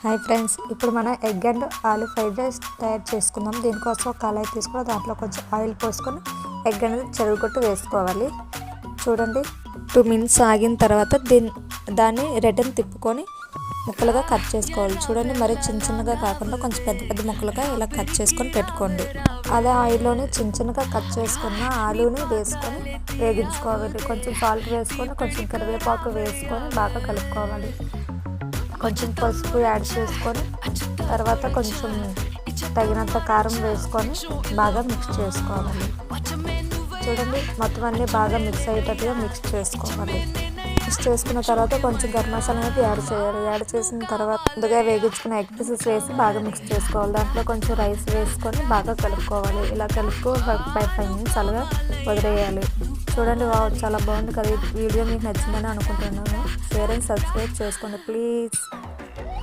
Hi friends, ఇప్పుడు మనం egg and ఆలు ఫ్రైడ్ రైస్ తయారు చేసుకుందాం. దీనికోసం ఒక కళాయి తీసుకొని దాంట్లో కొంచెం ఆయిల్ పోసుకొని ఎగ్ అనేది చెరుగొట్టు వేసుకోవాలి. చూడండి, 2 minutes ఆగిన తర్వాత దాన్ని రిటర్న్ తిప్పుకొని ముక్కలుగా కట్ చేసుకోవాలి. చూడండి, మరి చిన్నగా కాకుండా కొంచెం పెద్ద ముక్కలుగా ఇలా కట్ చేసుకొని పెట్టుకోండి. అదే ఆయిల్లోనే చిన్నగా కట్ చేసుకున్న ఆలూని వేసుకొని వేగించుకోవాలి. కొంచెం సాల్ట్ వేసుకొని కొంచెం కరివేపాకు వేసుకొని బాగా కలుపుకోవాలి. కొంచెం పసుపు యాడ్ చేసుకొని తర్వాత కొంచెం తగినంత కారం వేసుకొని బాగా మిక్స్ చేసుకోవాలి. చూడండి, మొత్తం అన్నీ బాగా మిక్స్ అయ్యేటట్టుగా మిక్స్ చేసుకోవాలి. మిక్స్ చేసుకున్న తర్వాత కొంచెం గరం మసాలా అనేది యాడ్ చేయాలి. యాడ్ చేసిన తర్వాత ముందుగా వేగించుకున్న ఎగ్ పీసెస్ వేసి బాగా మిక్స్ చేసుకోవాలి. దాంట్లో కొంచెం రైస్ వేసుకొని బాగా కలుపుకోవాలి. ఇలా కలుపుకో 5 minutes అలాగా వదిలేయాలి. చూడండి, చాలా బాగుంది కదా. ఈ వీడియో మీకు నచ్చిందని అనుకుంటున్నాను. షేర్ అండ్ సబ్స్క్రైబ్ చేసుకోండి ప్లీజ్.